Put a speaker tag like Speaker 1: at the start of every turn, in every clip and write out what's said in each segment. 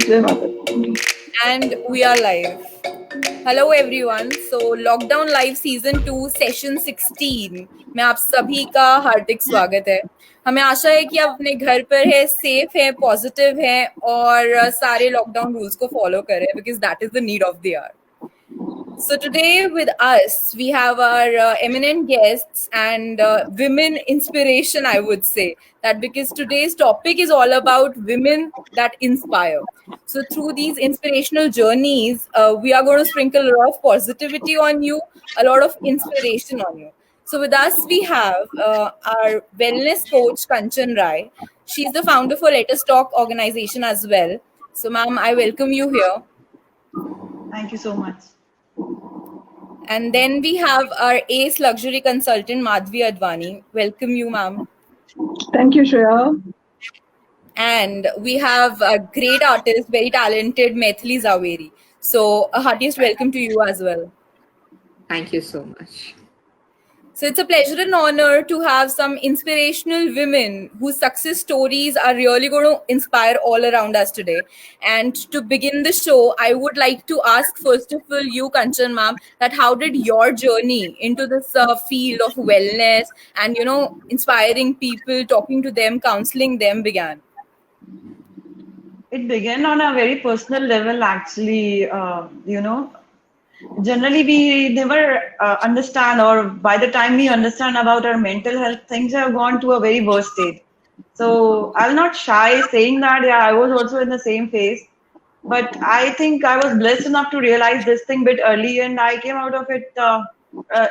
Speaker 1: Jai Mata.
Speaker 2: And we are live. Hello everyone. So lockdown live season 2 session 16 में आप सभी का हार्दिक स्वागत है। हमें आशा है कि आप अपने घर पर है, सेफ है, पॉजिटिव है और सारे लॉकडाउन रूल्स को फॉलो करें because that is the need of the hour. So today with us, we have our eminent guests and women inspiration, I would say. That because today's topic is all about women that inspire. So through these inspirational journeys, we are going to sprinkle a lot of positivity on you, a lot of inspiration on you. So with us, we have our wellness coach, Kanchan Rai. She's the founder for Let Us Talk organization as well. So ma'am, I welcome you here.
Speaker 3: Thank you so much.
Speaker 2: And then we have our ace luxury consultant, Madhavi Advani. Welcome you, ma'am.
Speaker 1: Thank you, Shreeya.
Speaker 2: And we have a great artist, very talented, Maithillee Zaveri. So a heartiest welcome to you as well.
Speaker 4: Thank you so much.
Speaker 2: So it's a pleasure and honor to have some inspirational women whose success stories are really going to inspire all around us today. And to begin the show, I would like to ask first of all you, Kanchan ma'am, that how did your journey into this field of wellness and, inspiring people, talking to them, counseling them began?
Speaker 3: It began on a very personal level, actually. Generally we never understand, or by the time we understand about our mental health, things have gone to a very worst state. So I'll not shy saying that, yeah, I was also in the same phase, but I think I was blessed enough to realize this thing bit early, and I came out of it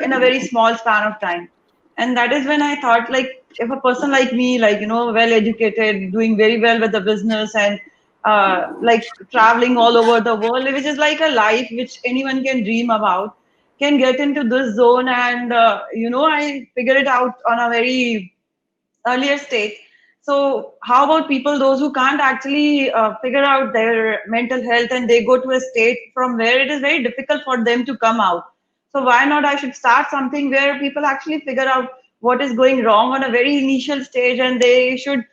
Speaker 3: in a very small span of time. And that is when I thought, like, if a person like me, well educated, doing very well with the business, and like traveling all over the world, which is like a life which anyone can dream about, can get into this zone. And I figured it out on a very earlier stage. So how about people, those who can't actually figure out their mental health, and they go to a state from where it is very difficult for them to come out? So why not I should start something where people actually figure out what is going wrong on a very initial stage, and they should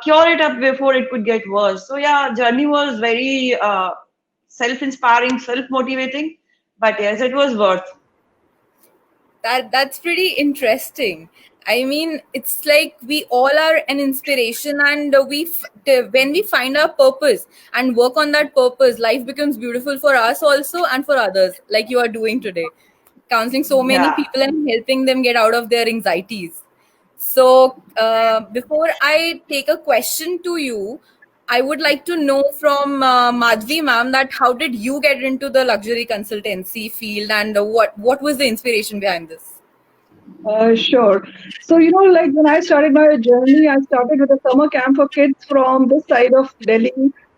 Speaker 3: cure it up before it could get worse. So yeah, journey was very self-inspiring, self-motivating, but yes, it was worth.
Speaker 2: That's pretty interesting. I mean, it's like we all are an inspiration, and when we find our purpose and work on that purpose, life becomes beautiful for us also and for others, like you are doing today, counseling so many people and helping them get out of their anxieties. So before I take a question to you, I would like to know from Madhavi ma'am that how did you get into the luxury consultancy field, and what was the inspiration behind this?
Speaker 1: Sure. So, like when I started my journey, I started with a summer camp for kids from this side of Delhi.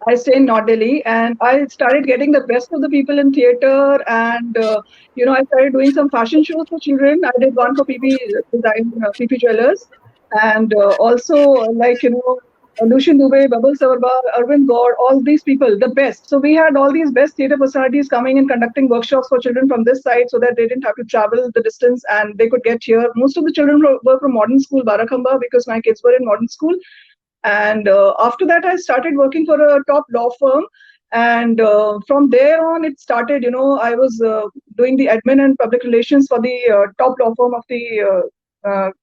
Speaker 1: I stay in North Delhi, and I started getting the best of the people in theater, and I started doing some fashion shows for children. I did one for PP Design, PP Jewelers, and also like Lucian Dubey, Babul Savarba, Arvind Gaur, all these people, the best. So we had all these best theatre personalities coming and conducting workshops for children from this side, so that they didn't have to travel the distance and they could get here. Most of the children were from modern school, Barakhamba, because my kids were in modern school. And after that, I started working for a top law firm. And from there on, it started, I was doing the admin and public relations for the top law firm of the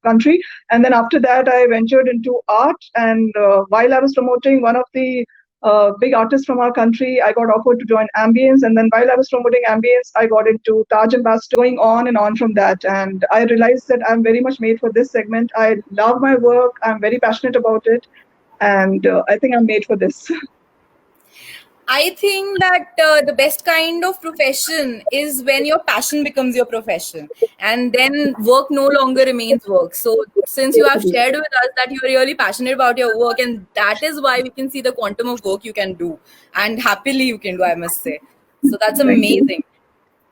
Speaker 1: country. And then after that, I ventured into art. And while I was promoting one of the big artists from our country, I got offered to join Ambience. And then while I was promoting Ambience, I got into Taj Ambassador, going on and on from that. And I realized that I'm very much made for this segment. I love my work. I'm very passionate about it. And I think I'm made for this.
Speaker 2: I think that the best kind of profession is when your passion becomes your profession, and then work no longer remains work. So since you have shared with us that you're really passionate about your work, and that is why we can see the quantum of work you can do, and happily you can do, I must say. So that's amazing.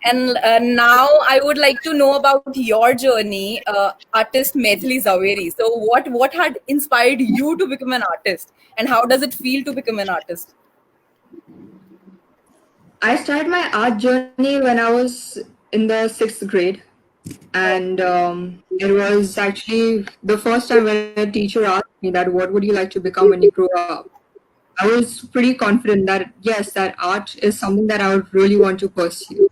Speaker 2: And now I would like to know about your journey, artist Maithillee Zaveri. So what had inspired you to become an artist, and how does it feel to become an artist?
Speaker 4: I started my art journey when I was in the 6th grade, and it was actually the first time when a teacher asked me that what would you like to become when you grow up. I was pretty confident that yes, that art is something that I would really want to pursue.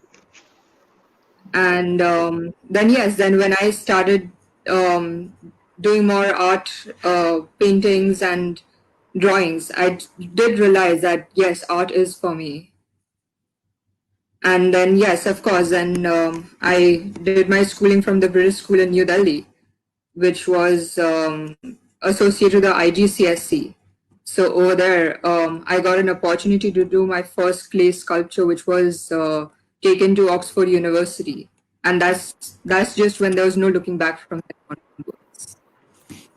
Speaker 4: And then when I started um, doing more art, paintings and drawings, did realize that yes, art is for me. And then yes, of course, then I did my schooling from the British School in New Delhi, which was associated with the IGCSE. So over there, I got an opportunity to do my first clay sculpture, which was taken to Oxford University, and that's just when there was no looking back from there onwards.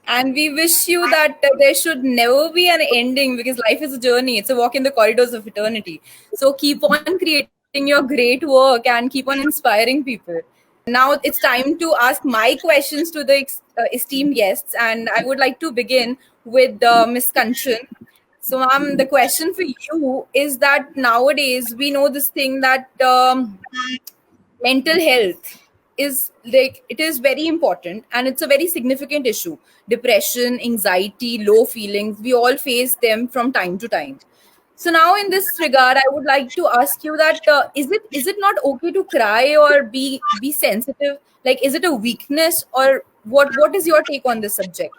Speaker 2: And we wish you that there should never be an ending, because life is a journey. It's a walk in the corridors of eternity. So keep on creating your great work and keep on inspiring people. Now it's time to ask my questions to the esteemed guests, and I would like to begin with Miss Kanchan. So, ma'am, the question for you is that nowadays we know this thing that mental health is like, it is very important and it's a very significant issue. Depression, anxiety, low feelings, we all face them from time to time. So now in this regard, I would like to ask you that is it not okay to cry or be sensitive? Like, is it a weakness, or what is your take on this subject?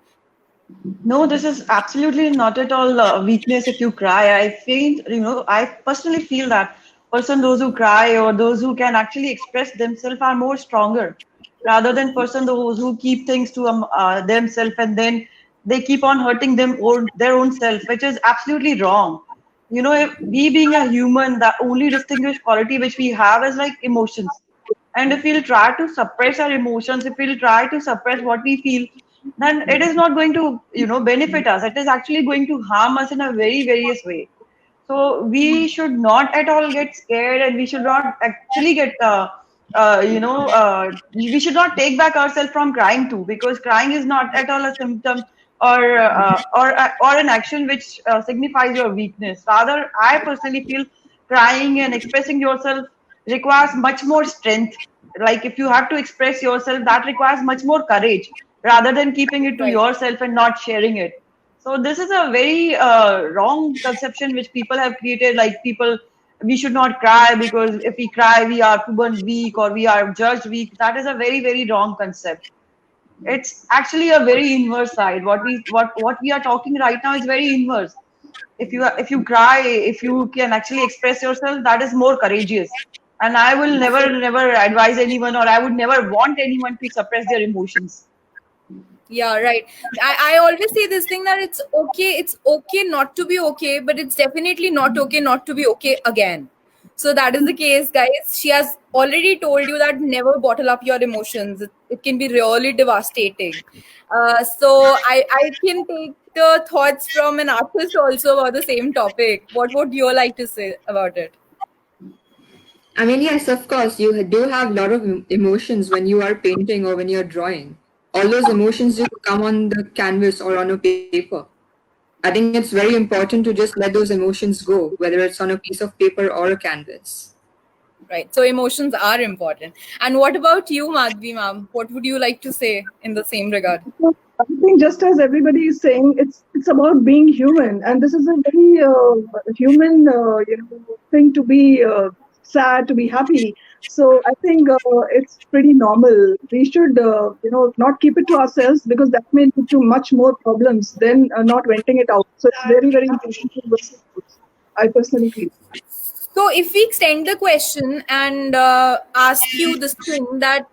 Speaker 3: No, this is absolutely not at all weakness if you cry. I feel, I personally feel that those who cry or those who can actually express themselves are more stronger rather than those who keep things to themselves and then they keep on hurting their own self, which is absolutely wrong. If we being a human, the only distinguished quality which we have is like emotions. And if we'll try to suppress our emotions, if we'll try to suppress what we feel, then it is not going to, benefit us. It is actually going to harm us in a very various way. So we should not at all get scared, and we should not actually get, we should not take back ourselves from crying too, because crying is not at all a symptom or an action which signifies your weakness. Rather, I personally feel crying and expressing yourself requires much more strength. Like if you have to express yourself, that requires much more courage rather than keeping it to
Speaker 2: Right.
Speaker 3: yourself and not sharing it. So this is a very wrong conception which people have created. Like people, we should not cry because if we cry, we are proven weak or we are judged weak. That is a very, very wrong concept. It's actually a very inverse side. What we are talking right now is very inverse. If you cry, if you can actually express yourself, that is more courageous. And I will never advise anyone, or I would never want anyone to suppress their emotions.
Speaker 2: Yeah, right. I always say this thing that it's okay not to be okay, but it's definitely not okay not to be okay again. So that is the case, guys. She has already told you that never bottle up your emotions. It can be really devastating. So I can take the thoughts from an artist also about the same topic. What would you like to say about it?
Speaker 4: I mean, yes, of course, you do have a lot of emotions when you are painting or when you're drawing. All those emotions just come on the canvas or on a paper. I think it's very important to just let those emotions go, whether it's on a piece of paper or a canvas.
Speaker 2: Right. So emotions are important. And what about you, Madhvi ma'am? What would you like to say in the same regard?
Speaker 1: So I think just as everybody is saying, it's about being human, and this is a very human thing to be sad, to be happy. So I think it's pretty normal. We should not keep it to ourselves, because that may lead to much more problems than not venting it out. So it's very, very important to vent it out. I personally feel.
Speaker 2: So, if we extend the question and ask you this thing that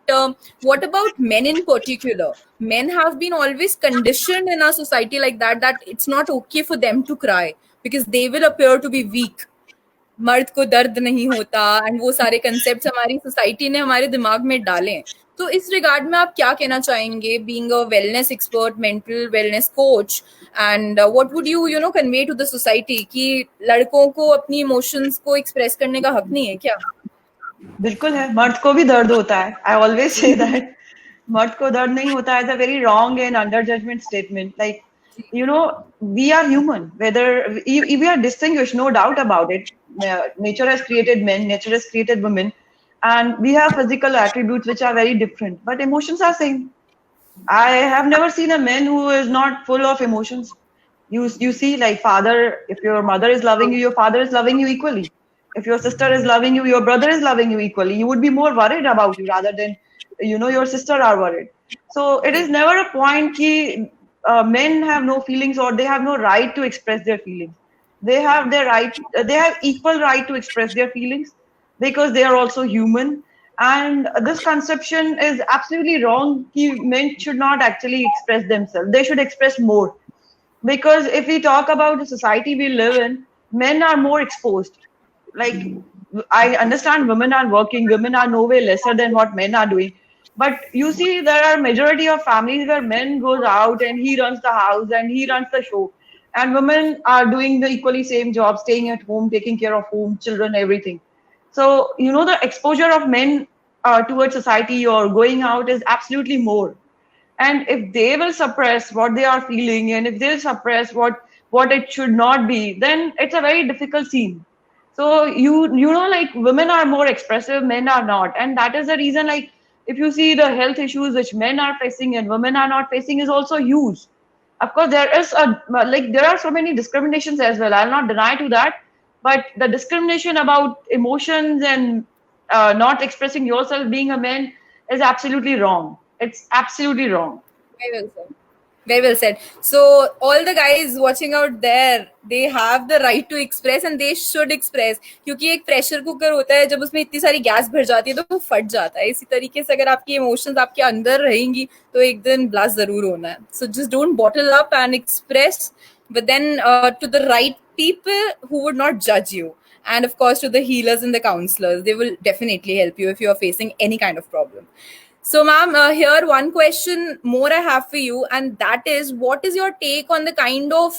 Speaker 2: what about men in particular? Men have been always conditioned in our society like that it's not okay for them to cry because they will appear to be weak. मर्द को दर्द नहीं होता and वो सारे concepts हमारी society ने हमारे दिमाग में डाले हैं. तो इस रिगार्ड में आप क्या कहना चाहेंगे, being a wellness expert, mental wellness coach, and what would you know convey to the society कि लड़कों को अपनी इमोशंस को एक्सप्रेस करने का हक नहीं है क्या?
Speaker 3: बिल्कुल है, मर्द को भी दर्द होता है. आई ऑलवेज से दैट मर्द को दर्द नहीं होता है. A very wrong and under judgement statement. Like we are human, whether we are distinguished, no doubt about it. Nature has created men, nature has created women, and we have physical attributes which are very different, but emotions are same. I have never seen a man who is not full of emotions. You see, like father, if your mother is loving you, your father is loving you equally. If your sister is loving you, your brother is loving you equally. You would be more worried about you rather than, your sister are worried. So it is never a point ki men have no feelings or they have no right to express their feelings. They have their right, they have equal right to express their feelings because they are also human. And this conception is absolutely wrong. Ki men should not actually express themselves. They should express more, because if we talk about the society we live in, men are more exposed. Like, I understand women are working, women are no way lesser than what men are doing, but you see there are majority of families where men goes out and he runs the house and he runs the show, and women are doing the equally same job, staying at home, taking care of home, children, everything. So the exposure of men towards society or going out is absolutely more. And if they will suppress what they are feeling, and if they'll suppress what it should not be, then it's a very difficult scene. So like women are more expressive, men are not, and that is the reason, like, if you see the health issues which men are facing and women are not facing is also huge. Of course there is there are so many discriminations as well, I'll not deny to that, but the discrimination about emotions and not expressing yourself being a man is absolutely wrong. It's absolutely wrong.
Speaker 2: Very well said. Very well said. So all the guys watching out there, they have the right to express and they should express. क्योंकि एक pressure cooker होता है, जब उसमें इतनी सारी gas भर जाती है तो वो फट जाता है. इसी तरीके से अगर आपकी इमोशंस आपके अंदर रहेंगी तो एक दिन ब्लास्ट जरूर होना है. So just don't bottle up and express, but then to the right people who would not judge you. And of course to the healers and the counselors, they will definitely help you if you are facing any kind of problem. So, ma'am, here one question more I have for you, and that is, what is your take on the kind of,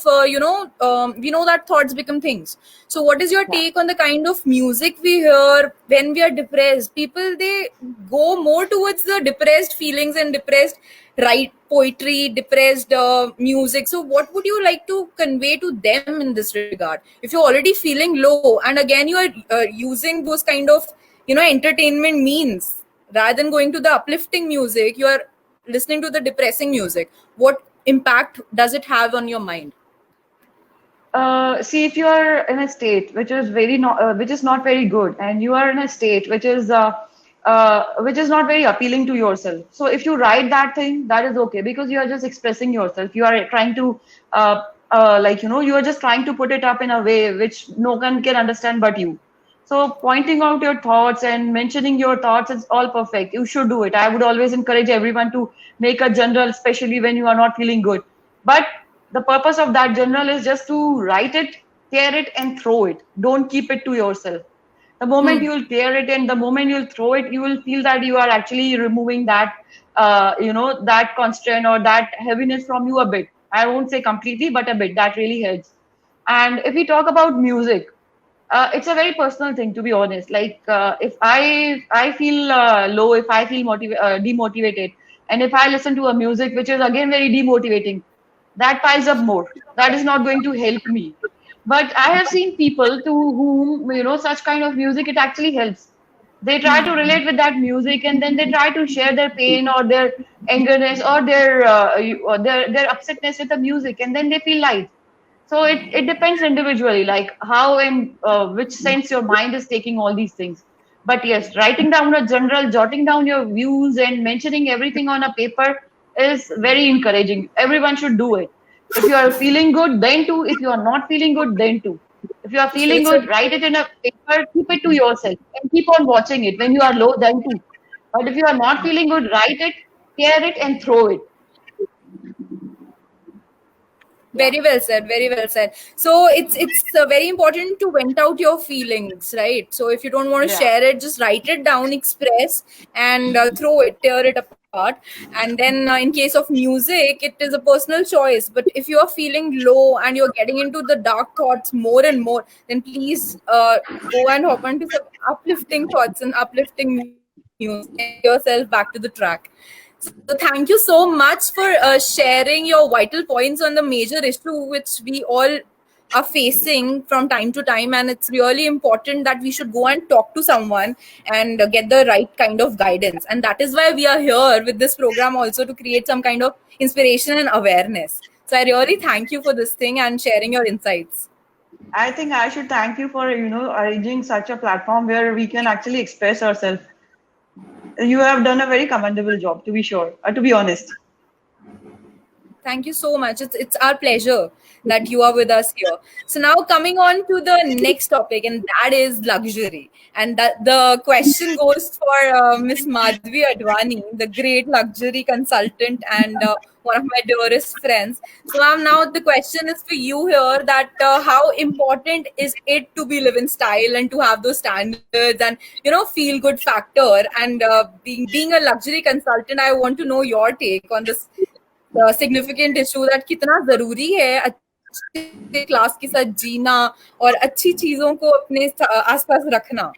Speaker 2: we know that thoughts become things. So, what is your take on the kind of music we hear when we are depressed? People, they go more towards the depressed feelings and depressed, write poetry, depressed music. So, what would you like to convey to them in this regard? If you're already feeling low, and again, you are using those kind of, entertainment means, rather than going to the uplifting music, you are listening to the depressing music. What impact does it have on your mind?
Speaker 3: See, if you are in a state which is which is not very good, and you are in a state which is not very appealing to yourself. So if you write that thing, that is okay, because you are just expressing yourself. You are trying to, you are just trying to put it up in a way which no one can understand but you. So pointing out your thoughts and mentioning your thoughts is all perfect. You should do it. I would always encourage everyone to make a journal, especially when you are not feeling good. But the purpose of that journal is just to write it, tear it, and throw it. Don't keep it to yourself. The moment you will tear it and the moment you'll throw it, you will feel that you are actually removing that, that constraint or that heaviness from you a bit. I won't say completely, but a bit. That really helps. And if we talk about music, it's a very personal thing, to be honest. Like, if I feel low, if I feel demotivated, and if I listen to a music which is again very demotivating, that piles up more. That is not going to help me. But I have seen people to whom, such kind of music, it actually helps. They try to relate with that music, and then they try to share their pain or their angerness or their upsetness with the music, and then they feel light. So it depends individually, like how and which sense your mind is taking all these things. But yes, writing down a journal, jotting down your views, and mentioning everything on a paper is very encouraging. Everyone should do it. If you are feeling good, then too. If you are not feeling good, then too. If you are feeling good, write it in a paper, keep it to yourself, and keep on watching it. When you are low, then too. But if you are not feeling good, write it, tear it, and throw it.
Speaker 2: Very well said. Very well said. So it's very important to vent out your feelings, right? So if you don't want to share it, just write it down, express, and throw it, tear it apart. And then in case of music, it is a personal choice. But if you are feeling low and you're getting into the dark thoughts more and more, then please go and hop onto some uplifting thoughts and uplifting music. Get yourself back to the track. So thank you so much for sharing your vital points on the major issue which we all are facing from time to time, and it's really important that we should go and talk to someone and get the right kind of guidance. And that is why we are here with this program also, to create some kind of inspiration and awareness. So I really thank you for this thing and sharing your insights.
Speaker 3: I think I should thank you for, arranging such a platform where we can actually express ourselves. You have done a very commendable job, to be sure, to be honest.
Speaker 2: Thank you so much. It's our pleasure that you are with us here. So now coming on to the next topic, and that is luxury. And that the question goes for Miss Madhavi Advani, the great luxury consultant and one of my dearest friends. So ma'am, now the question is for you here that how important is it to be live in style and to have those standards and feel good factor and being a luxury consultant. I want to know your take on this significant issue that कितना जरूरी है अच्छे class के साथ जीना और अच्छी चीजों को अपने आसपास रखना.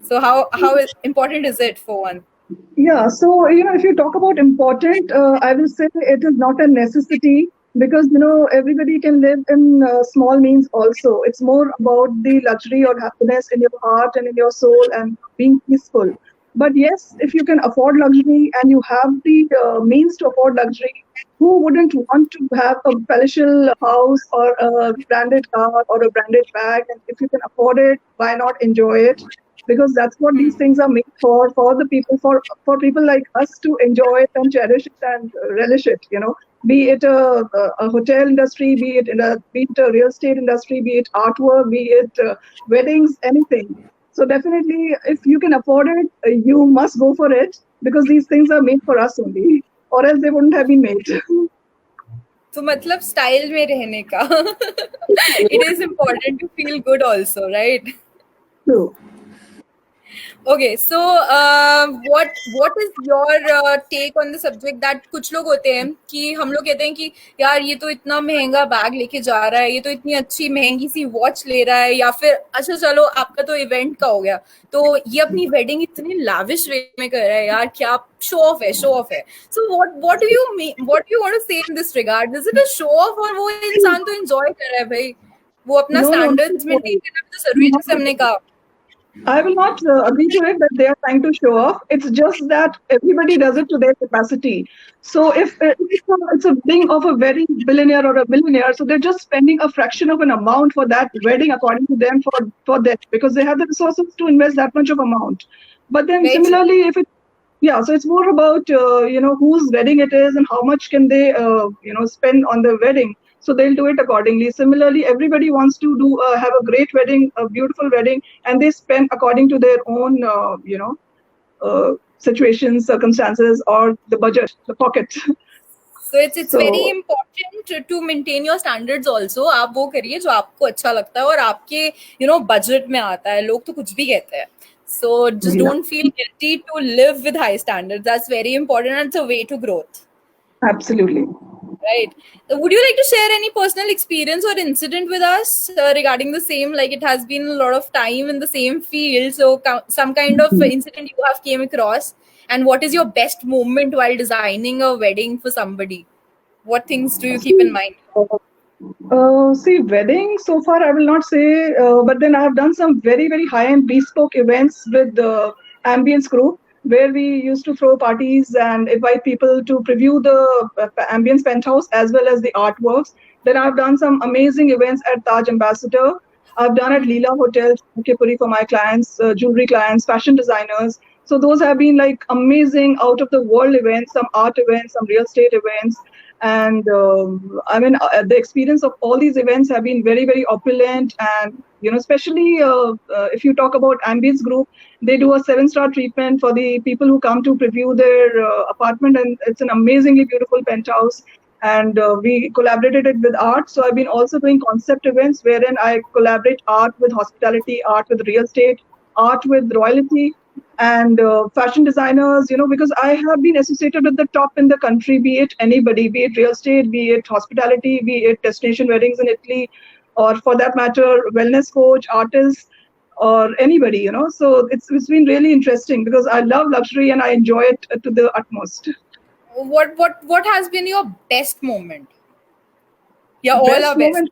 Speaker 2: So how important is it for one?
Speaker 1: Yeah, so if you talk about important, I will say it is not a necessity because everybody can live in small means also. It's more about the luxury or happiness in your heart and in your soul and being peaceful. But yes, if you can afford luxury and you have the means to afford luxury, who wouldn't want to have a palatial house or a branded car or a branded bag? And if you can afford it, why not enjoy it? Because that's what these things are made for the people, for people like us to enjoy it and cherish it and relish it. Be it a hotel industry, be it a real estate industry, be it artwork, be it weddings, anything. So definitely, if you can afford it, you must go for it because these things are made for us only, or else they wouldn't have been made.
Speaker 2: तो मतलब style में रहने का it is important to feel good also, right?
Speaker 1: True.
Speaker 2: Okay, so what is your take on the subject that कुछ लोग होते हैं कि हम लोग कहते हैं कि यार ये तो इतना महंगा बैग लेके जा रहा है, ये तो इतनी अच्छी महंगी सी वॉच ले रहा है, या फिर अच्छा चलो आपका तो इवेंट का हो गया, तो ये अपनी वेडिंग इतनी लाविश वे में कर रहा है, यार क्या शो ऑफ है, शो ऑफ है. So what do you mean, what do you want to say in this regard? Is it a show off और वो इंसान तो enjoy कर रहा है भाई, वो अपना
Speaker 1: No,
Speaker 2: standards maintain करना भी तो जरूरी है, जैसे हमने कहा.
Speaker 1: I will not agree to it that they are trying to show off. It's just that everybody does it to their capacity. So if it's a wedding of a very billionaire or a billionaire, so they're just spending a fraction of an amount for that wedding according to them for that because they have the resources to invest that much of amount. But then
Speaker 2: Very
Speaker 1: similarly, if it so it's more about whose wedding it is and how much can they spend on the wedding. So they'll do it accordingly. Similarly, everybody wants to do have a great wedding, a beautiful wedding, and they spend according to their own situations, circumstances, or the budget, the pocket.
Speaker 2: So it's very important to maintain your standards also. आप वो करिए जो आपको अच्छा लगता है और आपके budget में आता है. लोग तो कुछ भी कहते हैं. So just don't feel guilty to live with high standards. That's very important and it's a way to growth.
Speaker 1: Absolutely.
Speaker 2: Right. Would you like to share any personal experience or incident with us regarding the same? Like it has been a lot of time in the same field. So some kind of incident you have came across. And what is your best moment while designing a wedding for somebody? What things do you keep in mind?
Speaker 1: See, wedding so far I will not say, but then I have done some very, very high-end bespoke events with the Ambience Group, where we used to throw parties and invite people to preview the Ambience Penthouse as well as the artworks. Then I've done some amazing events at Taj Ambassador. I've done at Leela Hotel, Kipuri for my clients, jewelry clients, fashion designers. So those have been like amazing out of the world events, some art events, some real estate events. And the experience of all these events have been very, very opulent. And, especially if you talk about Ambience Group, they do a 7-star treatment for the people who come to preview their apartment. And it's an amazingly beautiful penthouse. And we collaborated it with art. So I've been also doing concept events wherein I collaborate art with hospitality, art with real estate, art with royalty, and fashion designers, because I have been associated with the top in the country, be it anybody, be it real estate, be it hospitality, be it destination weddings in Italy, or for that matter, wellness coach, artists, or anybody, So it's been really interesting because I love luxury and I enjoy it to the utmost.
Speaker 2: What has been your best moment? Yeah, all
Speaker 1: Best
Speaker 2: our best.
Speaker 1: moment.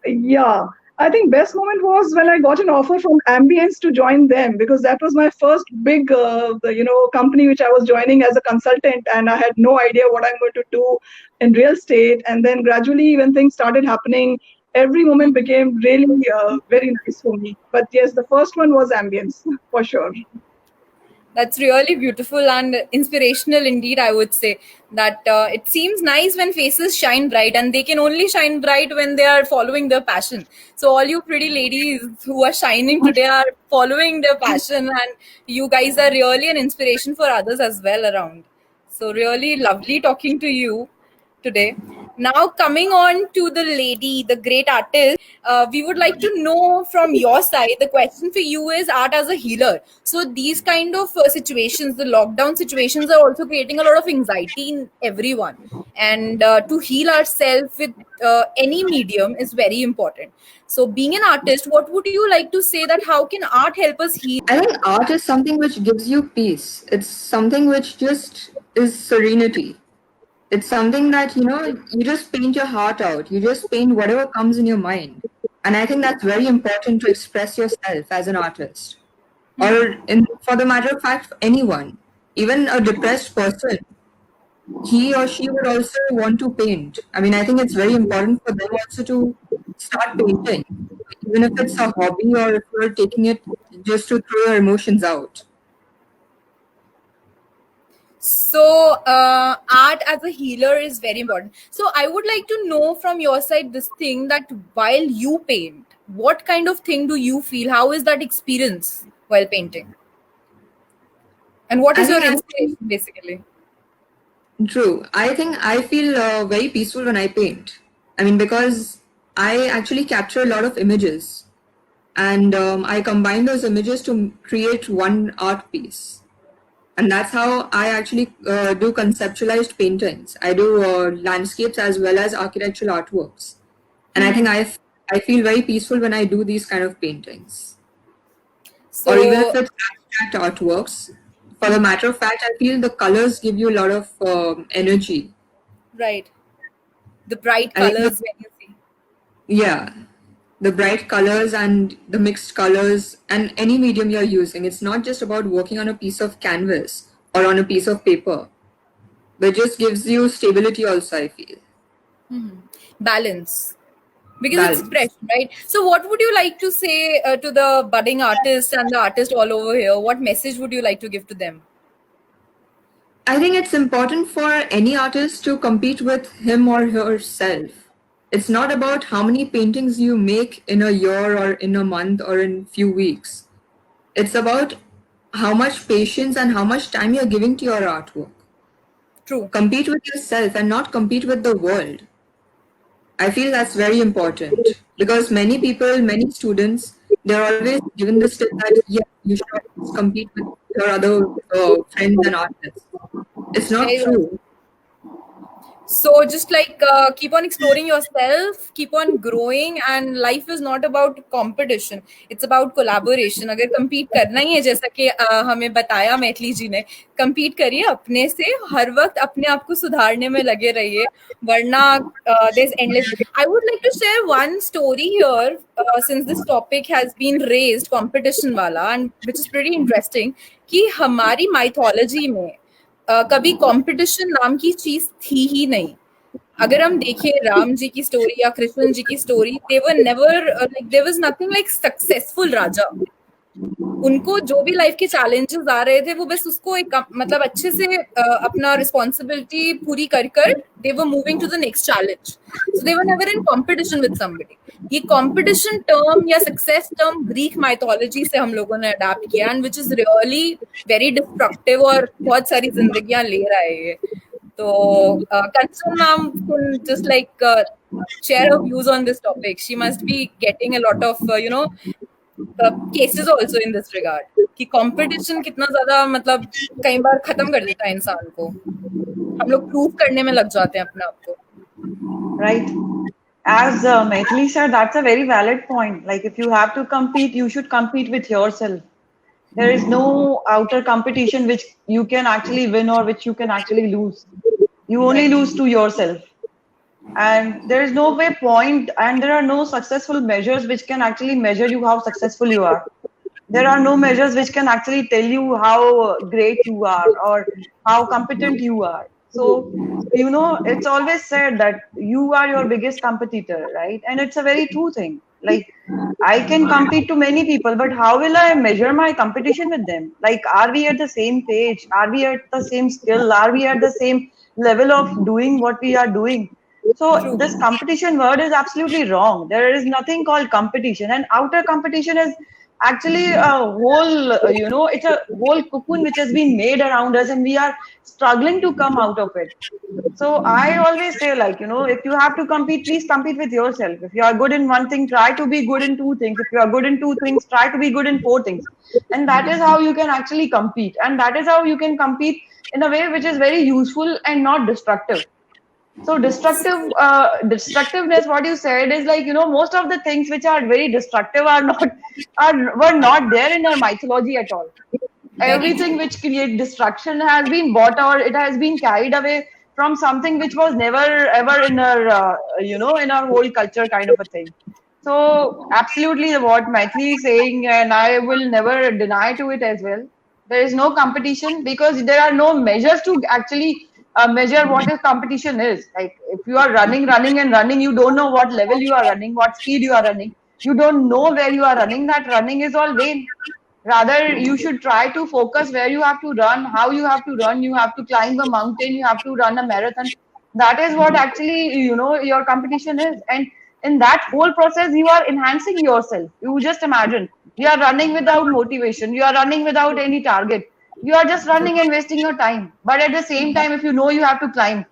Speaker 1: Yeah. I think best moment was when I got an offer from Ambience to join them, because that was my first big, company which I was joining as a consultant, and I had no idea what I'm going to do in real estate. And then gradually, when things started happening, every moment became really very nice for me. But yes, the first one was Ambience for sure.
Speaker 2: That's really beautiful and inspirational indeed, I would say. That it seems nice when faces shine bright, and they can only shine bright when they are following their passion. So, all you pretty ladies who are shining today are following their passion, and you guys are really an inspiration for others as well around. So, really lovely talking to you today. Now, coming on to the lady, the great artist, we would like to know from your side. The question for you is art as a healer. So, these kind of situations, the lockdown situations, are also creating a lot of anxiety in everyone. And to heal ourselves with any medium is very important. So, being an artist, what would you like to say that how can art help us heal?
Speaker 4: I think art is something which gives you peace. It's something which just is serenity. It's something that, you just paint your heart out. You just paint whatever comes in your mind. And I think that's very important to express yourself as an artist. Or for the matter of fact, anyone, even a depressed person, he or she would also want to paint. I mean, I think it's very important for them also to start painting, even if it's a hobby or if you're taking it just to throw your emotions out.
Speaker 2: So, art as a healer is very important. So, I would like to know from your side this thing that while you paint, what kind of thing do you feel? How is that experience while painting? And what
Speaker 4: I
Speaker 2: is your
Speaker 4: think
Speaker 2: inspiration basically?
Speaker 4: True. I think I feel very peaceful when I paint. I mean, because I actually capture a lot of images and I combine those images to create one art piece. And that's how I actually do conceptualized paintings. I do landscapes as well as architectural artworks. And I think I feel very peaceful when I do these kind of paintings. Or even if
Speaker 2: So,
Speaker 4: it's abstract artworks. For the matter of fact, I feel the colors give you a lot of energy.
Speaker 2: right, the bright
Speaker 4: I think,
Speaker 2: colors when you see.
Speaker 4: yeah, the bright colors and the mixed colors and any medium you're using. It's not just about working on a piece of canvas or on a piece of paper, but just gives you stability also, I feel.
Speaker 2: Balance. Because it's
Speaker 4: Balance.
Speaker 2: fresh, right? So, what would you like to say to the budding artists and the artists all over here? What message would you like to give to them?
Speaker 4: I think it's important for any artist to compete with him or herself. It's not about how many paintings you make in a year or in a month or in few weeks. It's about how much patience and how much time you're giving to your artwork.
Speaker 2: True.
Speaker 4: Compete with yourself and not compete with the world. I feel that's very important because many people, many students, they're always given this tip that, yeah, you should always compete with your other friends and artists. It's not
Speaker 2: Very well.
Speaker 4: true.
Speaker 2: So just like keep on exploring yourself, keep on growing, and life is not about competition. It's about collaboration. अगर compete करना ही है जैसा कि हमें बताया मैथिली जी ने, compete करिए अपने से, हर वक्त अपने आप को सुधारने में लगे रहिए, वरना there's endless. I would like to share one story here since this topic has been raised, competition वाला, and which is pretty interesting कि हमारी mythology में कभी कंपटीशन नाम की चीज थी ही नहीं. अगर हम देखें राम जी की स्टोरी या कृष्ण जी की story, they were never like there was nothing like successful raja. उनको जो भी लाइफ के चैलेंजेस आ रहे थे वो बस उसको एक मतलब अच्छे से अपना रिस्पॉन्सिबिलिटी पूरी कर कर they were moving to the next challenge. So they were never in competition with somebody. ये कंपटीशन टर्म या सक्सेस टर्म ग्रीक माइथोलॉजी से हम लोगों ने अडैप्ट किया and which is really very destructive और बहुत सारी जिंदगियां ले रहा है ये. तो Kanchan ma'am just like share her views on this topic. She must be getting a lot of cases also in this regard कि कंपटीशन कितना ज्यादा मतलब कई बार खत्म कर देता है इंसान को. हम लोग प्रूव करने में लग जाते हैं अपने आप को.
Speaker 3: Right. As Maithillee said, that's a very valid point. Like, if you have to compete, you should compete with yourself. There is no outer competition which you can actually win or which you can actually lose. You only lose to yourself. and there is no way point, and there are no successful measures which can actually measure you how successful you are. There are no measures which can actually tell you how great you are or how competent you are. So, it's always said that you are your biggest competitor, right? And it's a very true thing. Like, I can compete to many people, but how will I measure my competition with them? Like, are we at the same page? Are we at the same skill? Are we at the same level of doing what we are doing? So
Speaker 2: True.
Speaker 3: this competition word is absolutely wrong. There is nothing called competition, and outer competition is actually a whole, it's a whole cocoon which has been made around us, and we are struggling to come out of it. So I always say, like, if you have to compete, please compete with yourself. If you are good in one thing, try to be good in two things. If you are good in two things, try to be good in four things. And that is how you can actually compete. And that is how you can compete in a way which is very useful and not destructive. So destructiveness, what you said is like, most of the things which are very destructive are not were not there in our mythology at all.
Speaker 2: Very
Speaker 3: Everything
Speaker 2: true.
Speaker 3: which create destruction has been bought or it has been carried away from something which was never ever in our in our whole culture kind of a thing. So absolutely what Maithili is saying, and I will never deny to it as well. There is no competition because there are no measures to actually measure what a competition is. Like if you are running and running, you don't know what level you are running, what speed you are running. You don't know where you are running. That running is all vain. Rather, you should try to focus where you have to run, how you have to run. You have to climb a mountain, you have to run a marathon. That is what actually, your competition is. And in that whole process, you are enhancing yourself. You just imagine you are running without motivation, you are running without any target. You are just running and wasting your time. But at the same time, if you know you have to climb,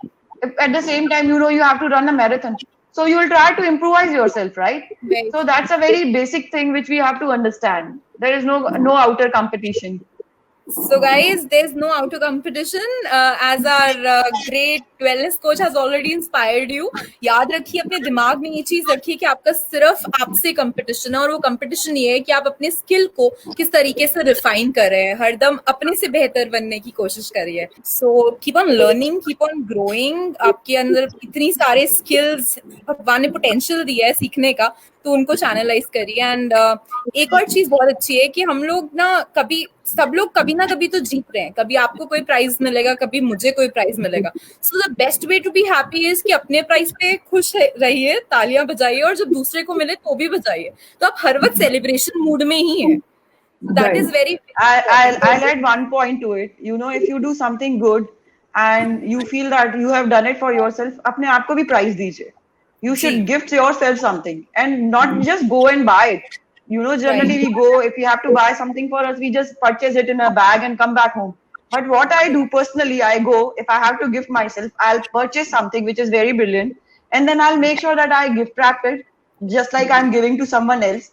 Speaker 3: if at the same time, you know you have to run a marathon. So you will try to improvise yourself, right?
Speaker 2: Very
Speaker 3: So
Speaker 2: true.
Speaker 3: that's a very basic thing which we have to understand. There is no outer competition.
Speaker 2: So, guys, there's no outer competition. As our great wellness coach has already inspired you. याद रखिए अपने दिमाग में ये चीज रखिए कि आपका सिर्फ आपसे कंपटीशन है और वो कंपटीशन ये है कि आप अपने स्किल को किस तरीके से रिफाइन कर रहे हैं हरदम अपने से बेहतर बनने की कोशिश करिए so keep on learning keep on growing आपके अंदर इतनी सारे स्किल्स भगवान ने पोटेंशियल दिया है सीखने का तो उनको चैनलाइज करिए एंड एक और चीज बहुत अच्छी है कि हम लोग ना कभी सब लोग कभी ना कभी तो जीत रहे हैं कभी आपको कोई प्राइज मिलेगा कभी मुझे कोई प्राइज मिलेगा so the best way to be happy is कि अपने प्राइज पे खुश रहिए तालियां बजाइए और जब दूसरे को मिले तो भी बजाइए तो आप हर वक्त सेलिब्रेशन मूड में ही है that
Speaker 1: Right.
Speaker 2: Is very
Speaker 3: I'll add one point to it. If you do something good and you feel that you have done it for yourself, अपने आप को भी prize दीजिए. You
Speaker 2: ji
Speaker 3: should gift yourself something and not just go and buy it. Generally we go, if we have to buy something for us, we just purchase it in a bag and come back home. But what I do personally, I go, if I have to gift myself, I'll purchase something which is very brilliant and then I'll make sure that I gift wrap it just like I'm giving to someone else.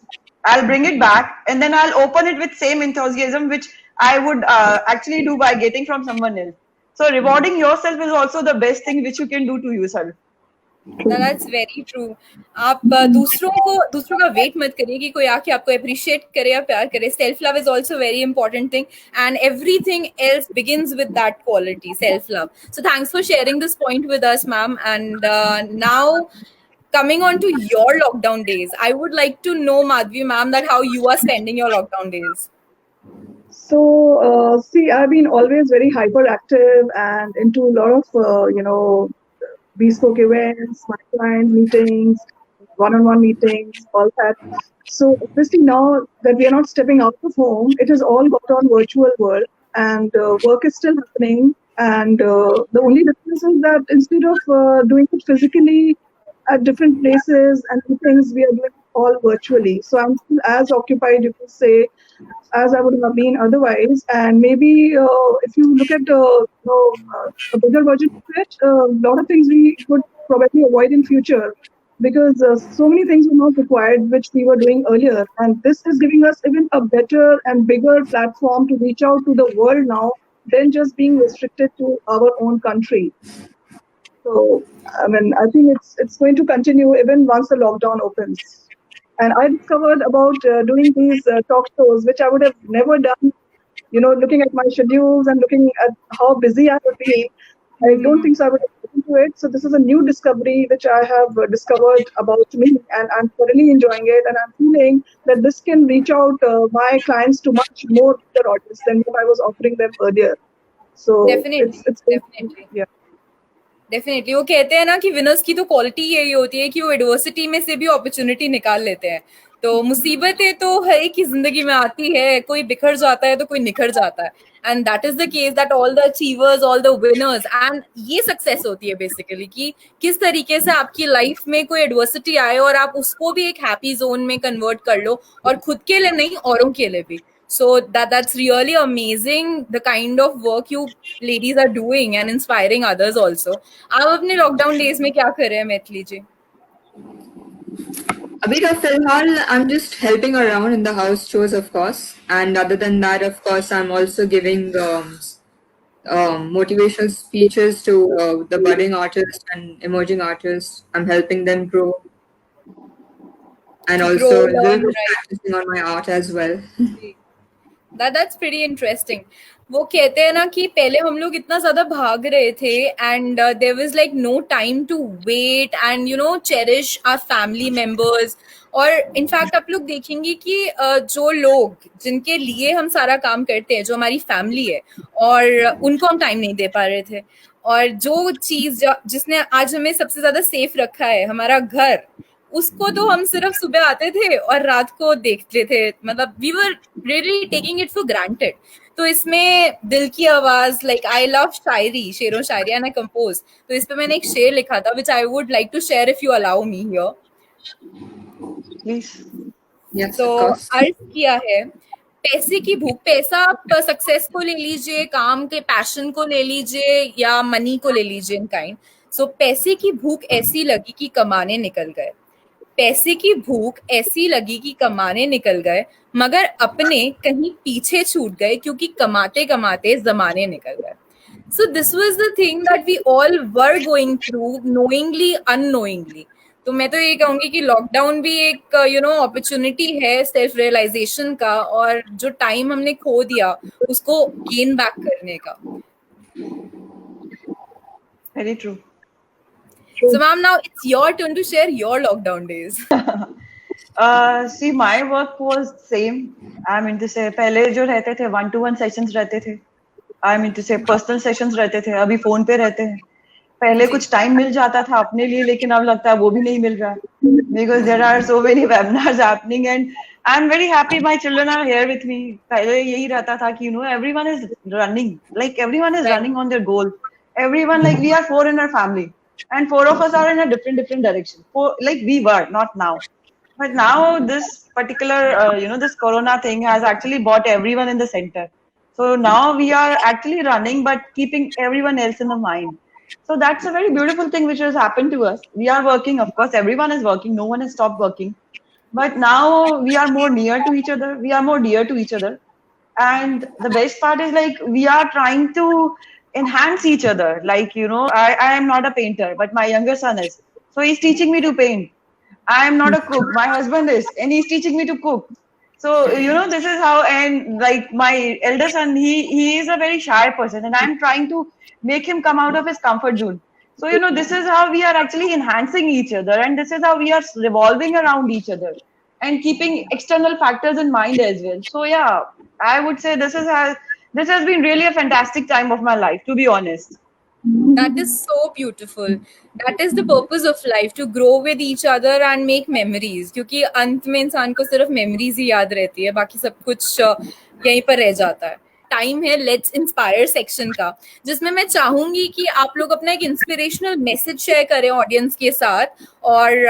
Speaker 3: I'll bring it back and then I'll open it with same enthusiasm which I would actually do by getting from someone else. So rewarding yourself is also the best thing which you can do to yourself.
Speaker 2: That's very true आप दूसरों का wait मत करिए कि कोई आके आपको appreciate करे या प्यार करे self love is also very important thing and everything else begins with that quality self love so thanks for sharing this point with us ma'am and now coming on to your lockdown days I would like to know Madhavi ma'am that how you are spending your lockdown days
Speaker 1: So, see, I've been always very hyperactive and into a lot of, bespoke events, my client meetings, one-on-one meetings, all that. So, obviously, now that we are not stepping out of home, it has all got on virtual world, and work is still happening. And the only difference is that instead of doing it physically at different places and meetings, we are doing it all virtually. So I'm still as occupied, you could say, as I would have been otherwise. And maybe if you look at a bigger version of it, a lot of things we could probably avoid in future because so many things were not required which we were doing earlier. And this is giving us even a better and bigger platform to reach out to the world now than just being restricted to our own country. So, I mean, I think it's going to continue even once the lockdown opens. And I discovered about doing these talk shows, which I would have never done, looking at my schedules and looking at how busy I would be. I don't think so I would have gotten to it. So this is a new discovery which I have discovered about me, and I'm thoroughly enjoying it. And I'm feeling that this can reach out my clients to much more bigger audience than what I was offering them earlier. So
Speaker 2: Definitely,
Speaker 1: it's
Speaker 2: definitely.
Speaker 1: yeah.
Speaker 2: Definitely वो कहते हैं ना कि winners की तो quality यही होती है कि वो एडवर्सिटी में से भी अपॉर्चुनिटी निकाल लेते हैं. तो मुसीबतें तो हर एक की जिंदगी में आती है, कोई बिखर जाता है तो कोई निखर जाता है. And that is the case that all the achievers, all the winners, and ये सक्सेस होती है बेसिकली कि किस तरीके से आपकी लाइफ में कोई एडवर्सिटी आए और आप उसको भी एक हैप्पी जोन में कन्वर्ट कर लो, और खुद के लिए नहीं, औरों के लिए भी. So that's really amazing, the kind of work you ladies are doing and inspiring others also. आप अपने लॉकडाउन डेज में क्या कर रहे हैं मैथिली जी?
Speaker 4: अभी तो फिलहाल I'm just helping around in the house chores, of course, and other than that, of course, I'm also giving motivational speeches to the budding artists and emerging artists. I'm helping them grow, and also
Speaker 2: Grow,
Speaker 4: a little
Speaker 2: learn,
Speaker 4: bit
Speaker 2: right?
Speaker 4: practicing on my art as well.
Speaker 2: That's pretty interesting. वो कहते हैं ना कि पहले हम लोग इतना ज्यादा भाग रहे थे, and there was like no time to wait and cherish our family members. और इनफैक्ट आप लोग देखेंगे कि जो लोग जिनके लिए हम सारा काम करते हैं, जो हमारी फैमिली है, और उनको हम टाइम नहीं दे पा रहे थे. और जो चीज जिसने आज हमें सबसे ज्यादा सेफ रखा है, हमारा घर, उसको तो हम सिर्फ सुबह आते थे और रात को देखते थे. मतलब we were really taking it for granted. तो इसमें दिल की आवाज, लाइक आई लव शायरी, शेरों शायरी, एंड आई कंपोज. तो इस पे मैंने एक शेर लिखा था which I would like to share if you allow me here.
Speaker 3: Please.
Speaker 4: Yes,
Speaker 2: तो
Speaker 4: of course.
Speaker 2: अर्ज किया है, पैसे की भूख. पैसा आप सक्सेस को ले लीजिए, काम के पैशन को ले लीजिए, या मनी को ले लीजिए इन काइंड. सो पैसे की भूख ऐसी लगी कि कमाने निकल गए. पैसे की भूख ऐसी लगी कि कमाने निकल गए, मगर अपने कहीं पीछे छूट गए क्योंकि कमाते कमाते जमाने निकल गए. So this was the thing that we all were going through, knowingly unknowingly. तो मैं तो ये कहूंगी कि लॉकडाउन भी एक अपॉर्चुनिटी है सेल्फ रियलाइजेशन का, और जो टाइम हमने खो दिया उसको गेन बैक करने का.
Speaker 3: Very true.
Speaker 2: So ma'am, now it's your turn to share your lockdown days.
Speaker 3: See, my work was same. I mean to say, पहले जो रहते थे 1-to-1 sessions रहते थे. I mean to say, personal sessions रहते थे. अभी फोन पे रहते हैं. पहले कुछ टाइम मिल जाता था अपने लिए, लेकिन अब लगता है वो भी नहीं मिल रहा. Because there are so many webinars happening, and I'm very happy my children are here with me. पहले यही रहता था कि everyone is running, like everyone is
Speaker 2: Right.
Speaker 3: running on their goal. Everyone, like we are 4 in our family, and 4 of us are in a different direction. Like we were, not now. But now this particular, this corona thing has actually brought everyone in the center. So now we are actually running, but keeping everyone else in the mind. So that's a very beautiful thing which has happened to us. We are working, of course, everyone is working. No one has stopped working. But now we are more near to each other. We are more dear to each other. And the best part is, like, we are trying to enhance each other. Like, I am not a painter, but my younger son is. So he's teaching me to paint. I am not a cook. My husband is, and he's teaching me to cook. So this is how. And like my elder son, he is a very shy person, and I'm trying to make him come out of his comfort zone. So this is how we are actually enhancing each other, and this is how we are revolving around each other and keeping external factors in mind as well. So yeah, I would say this has been really a fantastic time of my life, to be honest.
Speaker 2: That is so beautiful. That is the purpose of life, to grow with each other and make memories. क्योंकि अंत में इंसान को सिर्फ memories ही याद रहती है, बाकी सब कुछ यहीं पर रह जाता है. टाइम है लेट्स इंस्पायर सेक्शन का, जिसमें मैं चाहूंगी कि आप लोग अपना एक इंस्पिरेशनल मैसेज शेयर करें ऑडियंस के साथ, और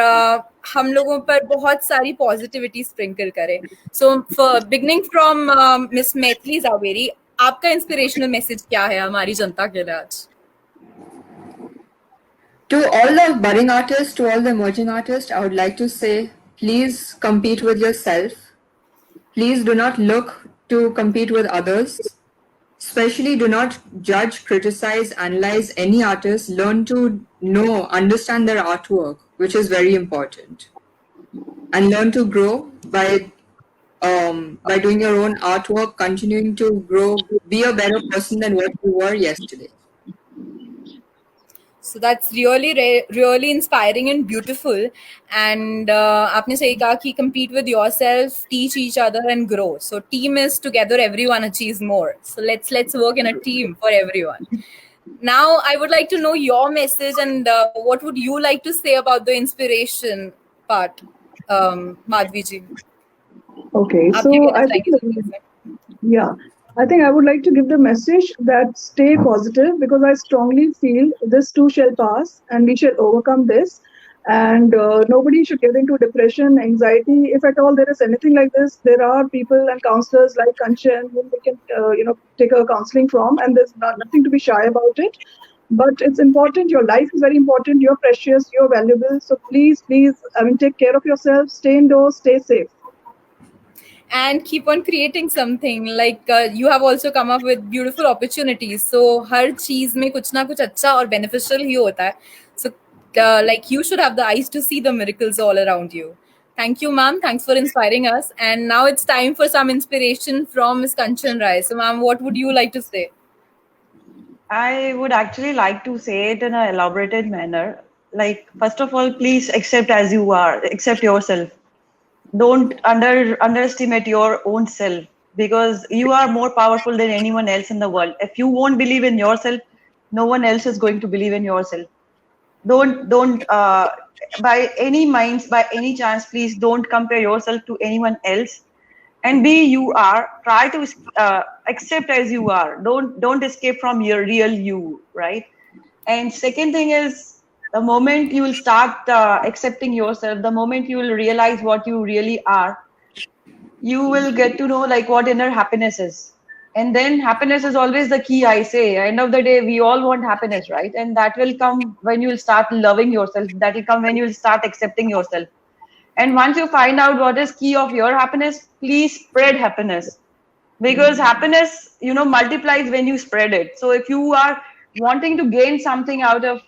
Speaker 2: हम लोगों पर बहुत सारी पॉजिटिविटी स्प्रिंकल करें. So beginning from miss Maithili Javeri, आपका इंस्पिरेशनल मैसेज क्या है हमारी जनता के लिए आज?
Speaker 4: To all the budding artists, to all the emerging artists, I would like to say, please compete with yourself. Please do not look to compete with others. Especially do not judge, criticize, analyze any artist. Learn to understand their artwork, which is very important. And learn to grow by doing your own artwork, continuing to grow, be a better person than what you were yesterday.
Speaker 2: So that's really inspiring and beautiful. And आपने सही कहा कि compete with yourself, teach each other and grow. So team is together, everyone achieves more. So let's work in a team for everyone. Now I would like to know your message and what would you like to say about the inspiration part, Madhvi ji?
Speaker 1: Okay,
Speaker 2: आप क्या
Speaker 1: so
Speaker 2: कहना
Speaker 1: I think,
Speaker 2: चाहेंगे जल्दी से?
Speaker 1: yeah, I think I would like to give the message that stay positive, because I strongly feel this too shall pass and we shall overcome this. And nobody should get into depression, anxiety. If at all there is anything like this, there are people and counselors like Kanchan whom we can, take a counseling from, and there's nothing to be shy about it. But it's important. Your life is very important. You're precious. You're valuable. So please, please, I mean, take care of yourself. Stay indoors. Stay safe.
Speaker 2: And keep on creating something. Like you have also come up with beautiful opportunities. So हर चीज में कुछ ना कुछ अच्छा और beneficial ही होता है. So like you should have the eyes to see the miracles all around you. Thank you, ma'am. Thanks for inspiring us. And now it's time for some inspiration from Ms. Kanchan Rai. So, ma'am, what would you like to say?
Speaker 3: I would actually like to say it in an elaborated manner. Like, first of all, please accept as you are, accept yourself. Don't underestimate your own self, because you are more powerful than anyone else in the world. If you won't believe in yourself, no one else is going to believe in yourself. Don't by any minds, by any chance, please don't compare yourself to anyone else, and be you are. Try to accept as you are. Don't escape from your real you, right? And second thing is, the moment you will start accepting yourself, the moment you will realize what you really are, you will get to know like what inner happiness is. And then happiness is always the key, I say. End of the day, we all want happiness, right? And that will come when you will start loving yourself. That will come when you will start accepting yourself. And once you find out what is key of your happiness, please spread happiness, because happiness, multiplies when you spread it. So if you are wanting to gain something out of,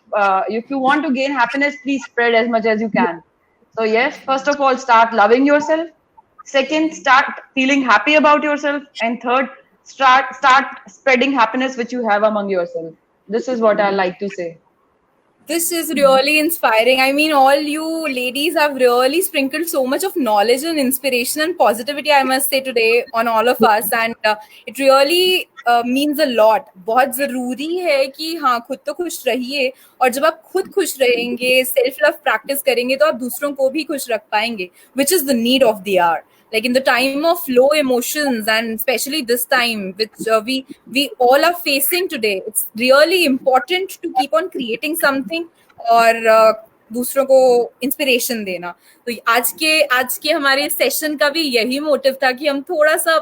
Speaker 3: if you want to gain happiness, please spread as much as you can. So yes, first of all, start loving yourself. Second, start feeling happy about yourself. And third, start spreading happiness which you have among yourself. This is what I like to say.
Speaker 2: This is really inspiring. I mean, all you ladies have really sprinkled so much of knowledge and inspiration and positivity, I must say, today on all of us. And it really means a lot. बहुत ज़रूरी है कि हाँ खुद तो खुश रहिए, और जब आप खुद खुश रहेंगे, सेल्फ लव प्रैक्टिस करेंगे, तो आप दूसरों को भी खुश रख पाएंगे, which is the need of the hour. Like in the time of low emotions, and especially this time which we all are facing today, it's really important to keep on creating something और दूसरों को inspiration देना. तो आज के हमारे session का भी यही मोटिव था कि हम थोड़ा सा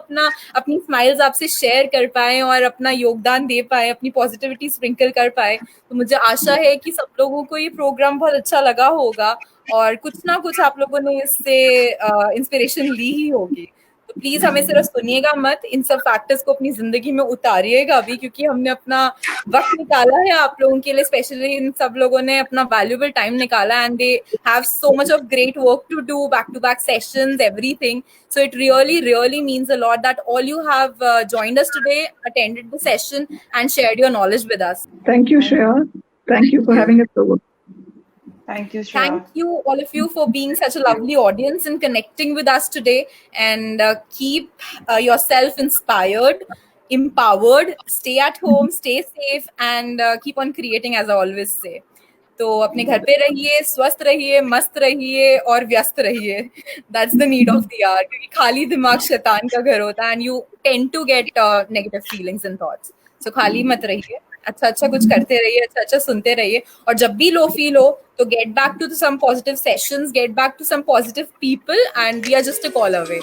Speaker 2: अपनी स्माइल्स आपसे शेयर कर पाए और अपना योगदान दे पाए, अपनी पॉजिटिविटी स्प्रिंकल कर पाए. तो मुझे आशा है कि सब लोगों को ये प्रोग्राम बहुत अच्छा लगा होगा और कुछ ना कुछ आप लोगों ने इससे इंस्पिरेशन ली ही होगी. तो प्लीज हमें सिर्फ सुनिएगा मत, इन सब फैक्टर्स को अपनी जिंदगी में उतारिएगा भी, क्योंकि हमने अपना वक्त निकाला है आप लोगों के लिए. स्पेशली इन सब लोगों ने अपना वैल्यूएबल टाइम निकाला, and they have so much of great work to do, back to back sessions, everything. So it really means a lot that all you have joined us today, attended the session and shared your knowledge with us.
Speaker 1: Thank you, Shreeya. Thank you for having us over.
Speaker 3: Thank you, Shreeya.
Speaker 2: Thank you, all of you, for being such a lovely audience and connecting with us today. And keep yourself inspired, empowered, stay at home, stay safe, and keep on creating, as I always say. तो अपने घर पे रहिए, स्वस्थ रहिए, मस्त रहिए और व्यस्त रहिए. That's the need of the hour, क्योंकि खाली दिमाग शैतान का घर होता है, and you tend to get negative feelings and thoughts. So खाली मत रहिए, अच्छा कुछ करते रहिए, अच्छा सुनते रहिए, और जब भी लो फील हो तो get back to some positive sessions, get back to some positive people, and we are just a call away.